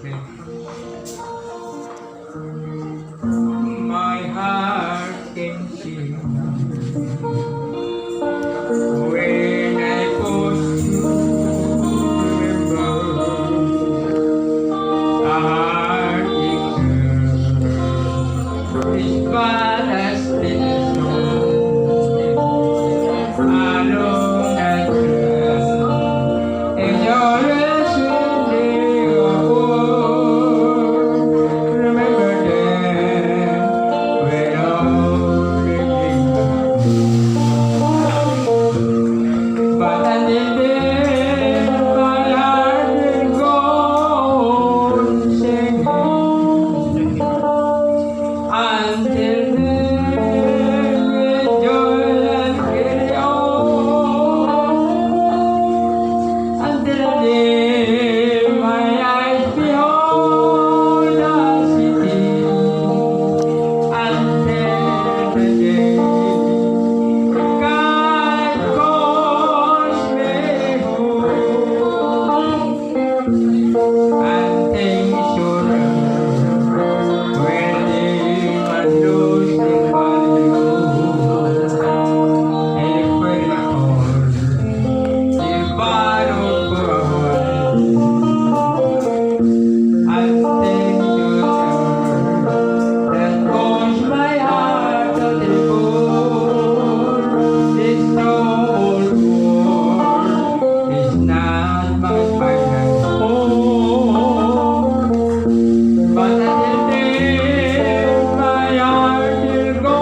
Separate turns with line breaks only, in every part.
My heart can sing when I pause to remember a heart is but as little song alone at rest in your sweet remember then when all but until then my heart will go on singing until then with joy and carry on until the day my eyes behold the city until the day God calls me home and things should when they are losing value and if we're not all the battle for a while and things should that calls my heart to the core this old war is not my final home but until then my heart will go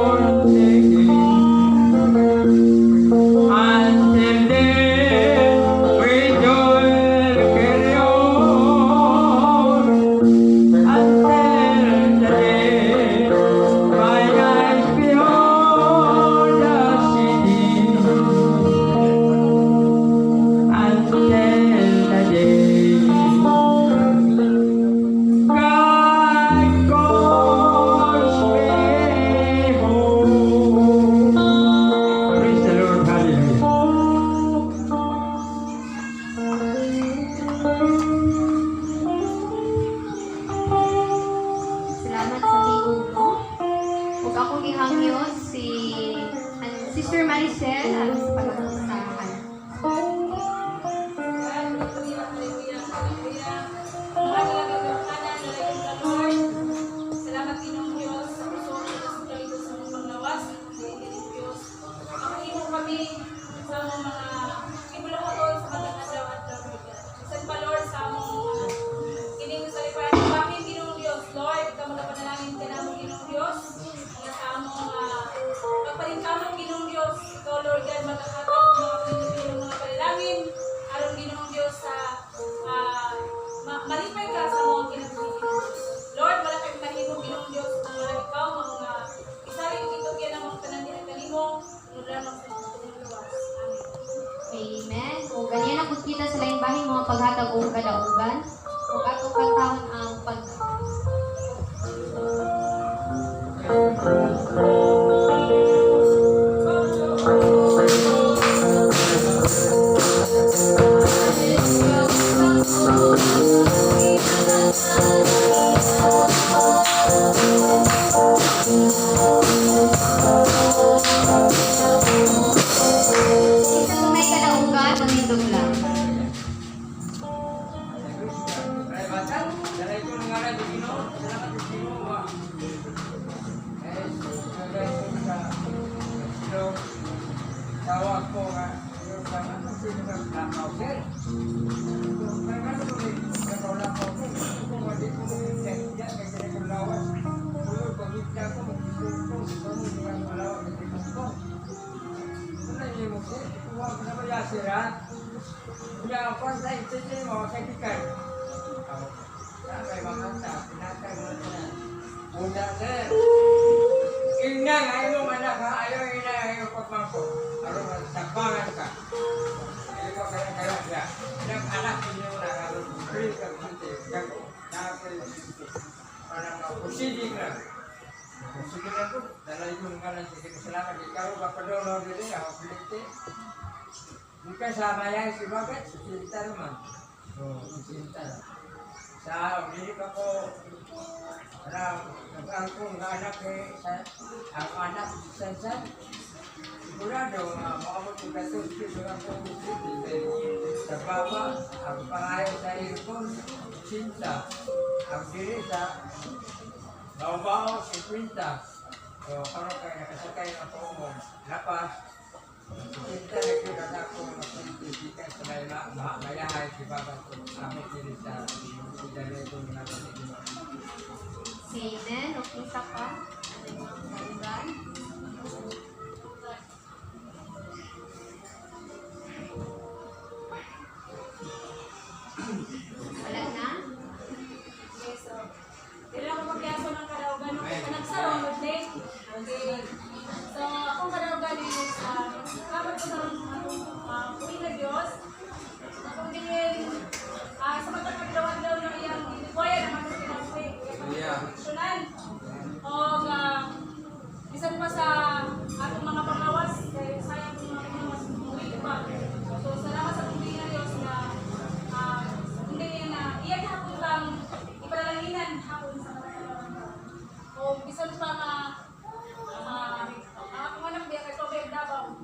on singing until then we joy carry on until the day my eyes behold the city until the day God calls me home. Praise the Lord, hallelujah.
Salamat sa tingog mo. Huwag akong ihangyo si Sister Maricel sa pag-usahan.
Salamat Ginoong Diyos sa puso sa kalito sa mong panglawas. Ginoong Diyos, makahimo kami sa mga ibulong sa matag-adlaw at Lord. Isan pa Lord sa among kining sa lipayan ng bahin Ginoong Diyos. Lord, ka magapanalangin ka namo Ginoong Diyos. Nga sa among pagpalintamong Ginoong Diyos. Ikaw Lord God, magkakatag mga pinipin mga panalangin. Aron Ginoong Diyos sa malipay ka sa mga kinabuhi. Lord, wala kayong kanimo Ginoong Diyos na wala ikaw mga isaling kitog yan ang mga panandihan kanimo nung lamang sa mga luwas. Amen.
Amen. O ganyan ang kita sa laing bahin mga paghatag o kadaugan. O ato kantahon ang pag isa kung may kadaugan, magindog lang.
Dalay ko ng ngalan ng Ginoo, salamat sa Ginoo. Tawag ko nga, yung mga sino nga nakaw, sir. Kaya ko rin, nakawala ko, kung wadi ko rin, yan, kasi nakulawas. Pulo, pagkita ko, mag-isip ko, kung hindi nga malawas, mag-isip ko. Ano yung mo, sir? Kuha ko na ba yan, sir, ha? Kaya ako, sa itin mo, kaibigan. Kaya mga tao, pinatay mo na. Una, sir. Ina, ayaw mo anak ha, ayaw ina, ayaw pagmangko. Araw tabangan ka. Ayaw ko kaya siya. Anak ninyo na, araw free ka kunti. Gago, nakapay. Parang pusidig na. Pusidig na po, dalay yung ka lang sige salamat. Ikaw ba pa doon ako dito, ako piliti. Hindi ka sama yan si Bagat, sinta naman. Oo, sinta. sa dili pa ko ang kong anak ang anak sa sigurado maabot ko katos sigurado sa baba ang pangayo sa aircon sinta ang dili sa bao-bao 50 so karon kay nakasakay ako mo lapas sinta nagkita na ako magpintikan sa mayahay si baba ko amit dili sa dali ko na
Amen. Okay, isa pa. Ano yung mga kauban? Wala na?
Okay, so, kailangan ko magkaso ng karaugan. Nagsarong birthday. Okay. So, akong karaugan is, kapag ko sa kuwi na Diyos, akong din, sa matagpaglawan daw ng iyang kuya na matag pinabuhi. Sunan. O, bisan pa sa atong mga panglawas, kaya sayang kung mga panglawas umuwi pa. So, salamat sa kuwi na Diyos na hindi na iyan hapon lang ipanalanginan hapon sa mataglawan daw. O, bisan pa akong anak diya kay Tobe Davao.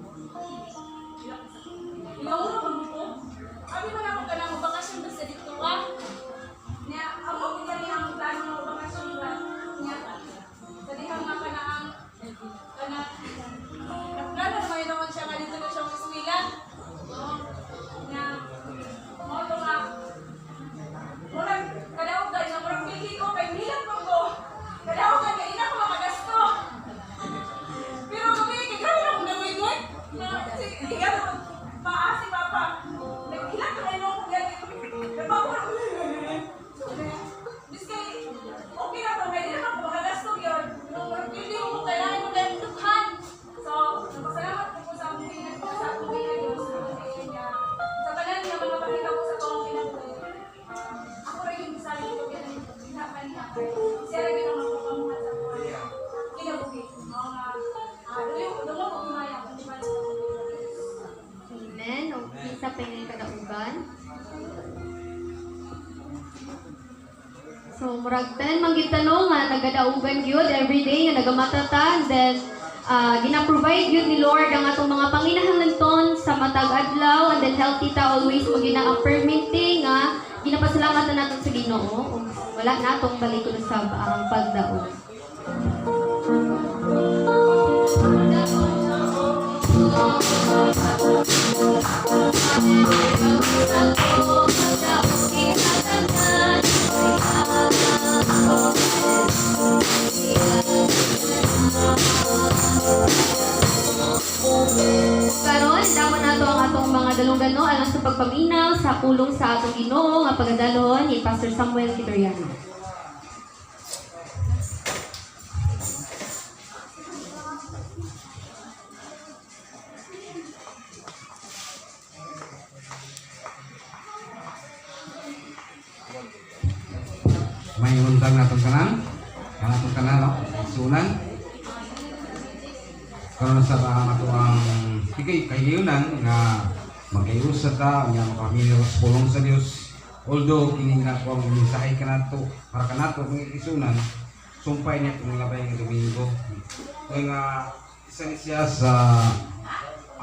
Ilauro ko mo. Abi man ako kanang bakasyon ba sa dito niya ako kini ang plano ng bakasyon ba niya. Sa dihang nga kanaang plano naman naman siya nga dito na siyang eskwela. Niya mo to nga murag kadaugan na murag pili ko kay bilang ko. Kadaugan kay ina ko makagasto. Pero kami kay grabe na akong gawin na kasi hiyan ako paasi papa. Nagkilang ka rin ako ganit. Nagpapura ko. Bis kay okay na to. Kaya din ako makagasto yun. Nung hindi mo kailangan mo dahil dukhan. So, napasalamat ko sa aking Diyos. Sa kanan niya mga pakita ko sa toong pinabuhay. Ako rin yung bisali ko ginapan niya. Siya rin yung magpapamuhan sa buhay. Kinabuhi. Dungo ko kumaya.
Amen. Okay, isa pa yung kadauban. So, murag tanan mangitanong nga nagadaugan gyud every day nga nagamatatan, then gina-provide yun ni Lord ang atong mga panginahanglan sa matag adlaw, and then healthy ta always mo gina-affirming nga ginapasalamatan naton sa Ginoo. Wala na atong balikon sa pagdaog. Karon, damo nato ang atong mga dalunggano alang sa pagpaminaw sa pulong sa atong Ginoo nga pagadalon ni Pastor Samuel Kitoriano.
May undang natong kanan, no? Sunan. Karon sa ato ang higay-kayunan nga magayusa ta nga makamino sa pulong sa Dios. Although kini nga ko ang mensahe kanato para kanato ng isunan, sumpay niya kung labay nga Domingo. Kaya nga isa ni siya sa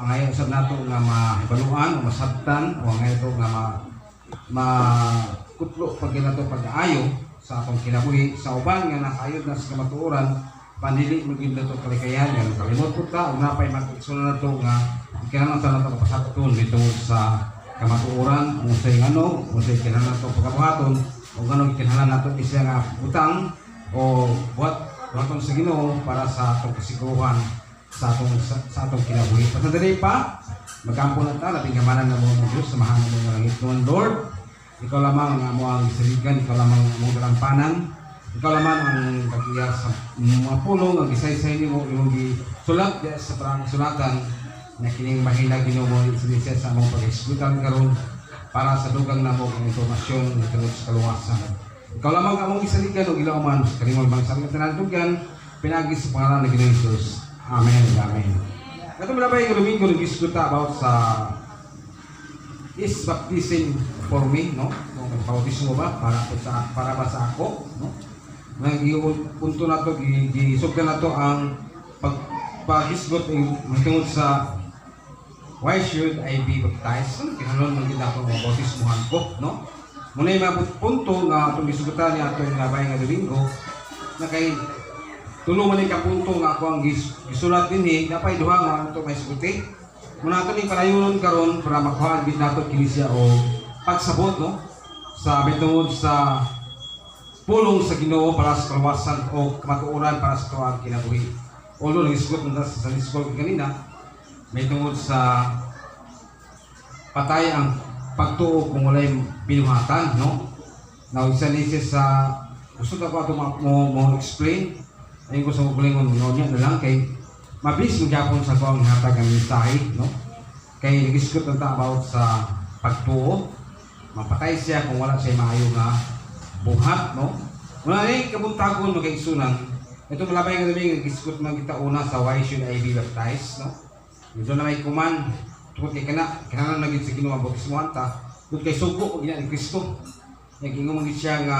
ang ayaw sa nato nga mahibaluan o masabtan o ang ayaw nga makutlo pag ginato pag-aayo sa atong kinabuhi sa uban nga nakayod na sa kamatuoran pandili maging dato kalikayan nga kalimot po ta ug napay magigsunan nato nga kinahanglan ta nato kapasakton dito sa kamatuoran kung say kinahanglan nato pagkabuhaton o ganong kinahanglan nato isa nga utang o buhaton sa Ginoo para sa atong kasiguruhan sa atong kinabuhi. Patadali pa magampo na ta labing gamanan na mo Dios samahan mo nga langit ng Lord. Ikaw lamang ang mo ang isaligan, ikaw lamang ang mong dalampanan, ikaw lamang ang kagiya sa mga pulong, ang isaysay mo, imong sulat sa parang sulatan na kining mahina Ginoo mo isinisya sa mong pag-eskutan karon para sa dugang na mo ang informasyon ng tungod sa kaluwasan. Ikaw lamang ang mong isaligan o ilaw man sa kalimol bang sa mga dugan, pinagi sa pangalan ng Ginoong Jesus. Amen. Amen. Ito malabay yung Domingo nag-iskuta about sa is baptism for me, no? Kung bautismo ba para ba sa ako, no? Punto na to, gisugdan na to ang paghisgot tungod sa why should I be baptized? Kinahanglan man gid ako ang bautismohan ko, no? Muna yung mga punto nga itong gisugutan niya ito yung labay nga Domingo na kay tulungan ni kapunto nga ako ang gisulat din napay duha nga ito may suguti. Muna ito ni parayunon karon para makuhaan din nato kinisya o pagsabot, no? Sa bitungod sa pulong sa Ginoo para sa kaluwasan o kamatuoran para sa tuwang kinabuhi. Although nag-isugot na sa school kanina, may tungod sa patay ang pagtuo kung walay binuhatan, no? Now, isa ni sa gusto ko ito mo explain. Ayun ko sa kukulingon mo niya na lang kay mabilis magyapon sa tuwang hatag ang mensahe, no? Kay nag-isgot na about sa pagtuo. Mapatay siya kung wala siya maayo nga buhat, no? Muna rin kabuntagon mag-igsunan. Ito malabay nga namin nag-isgot na kita una sa why should I be baptized, no? Ito na may kuman. Tungkol kay kailangan naging sa Ginoo ang bautismohan ta. Tungkol kay sugo o gina ni Kristo. Yung mga siya nga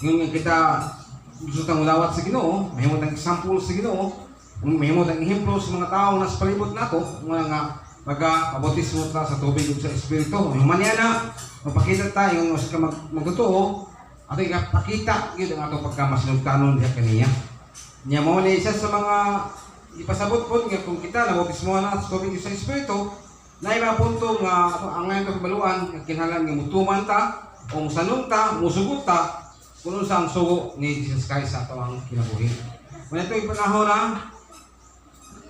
yung kita gusto tang ulawat sa Ginoo, mahimot ang example sa Ginoo, mahimot ang ehemplo sa mga tao na sa palibot nato, mga nga maga-bautismo ta sa tubig ug sa Espiritu. Yung manyana, mapakita ta yung mas ka magtotoo, ato ipakita gyud ang atong pagkamasinugtanon diha kaniya. Nya mao ni isa sa mga ipasabot po nga kung kita nabautismo na sa tubig sa Espiritu, na mga punto nga ang ngayon ito kabaluan, kinahanglan nga mutuman ta, o musanong ta, musugot ta, kung sa ang sugo ni Jesus Christ sa ito ang kinabuhi. Kung ito yung panahon na,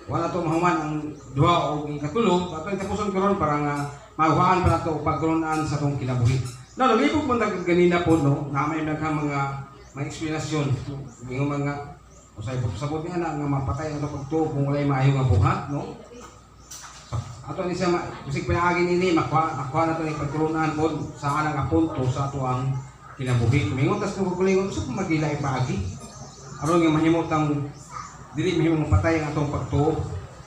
wala ito mahuman ang duha o ikatulog, ito yung tapuson ko ron para nga mahuhaan pa na ito o pagkaroonaan sa itong kinabuhi. No, nalipog mo ganina po, no, na may mga explanasyon, yung mga o sa sabot niya na nga mapatay ang pagtuo kung walay maayo nga buhat, no? Ato ni siya kusig pinaagi nini makuha na to ni pagturunan pod sa anang apunto sa ato ang kinabuhi. Mingon tas kung kulingon sa magila ipaagi. Aron nga mahimot ang dili mahimong mapatay ang atong pagtuo.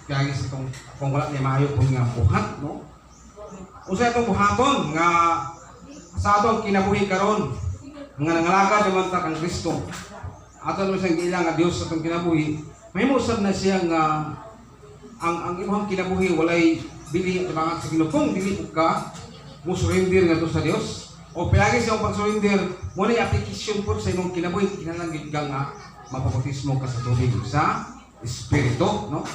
Kaya gis itong kung wala ni maayo pud nga buhat, no? Usa itong buhaton nga sa atong kinabuhi karon nga nangalagad naman ta kang Kristo. Ato naman siyang ilang nga Dios sa itong kinabuhi, mahimosab na siya nga ang imong kinabuhi walay bili at mga sa Ginoo. Kung dili ka mo surrender nga to sa Dios o pilagi sa imong pag-surrender mo na application po sa imong kinabuhi, kinahanglan gid nga mapabautismo ka sa tubig sa Espiritu, no?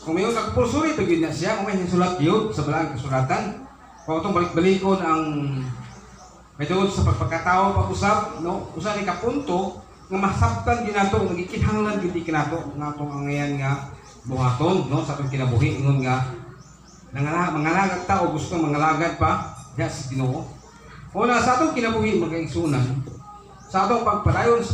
Kung mayon nagpulsuri to gid na siya, kung may hinsulat gyud sa balang kasulatan, kung itong balik-balikon ang may tungod sa pagpagkatao pag-usap, no? Usa ni kapunto nga masabtan din nato, nagikinhanglan gid kinato nga atong angayan nga buhaton, no, sa atong kinabuhi ingon nga mangalagad ta o gusto mangalagad pa diha sa Ginoo. Una sa atong kinabuhi magkaigsunan sa atong pagpadayon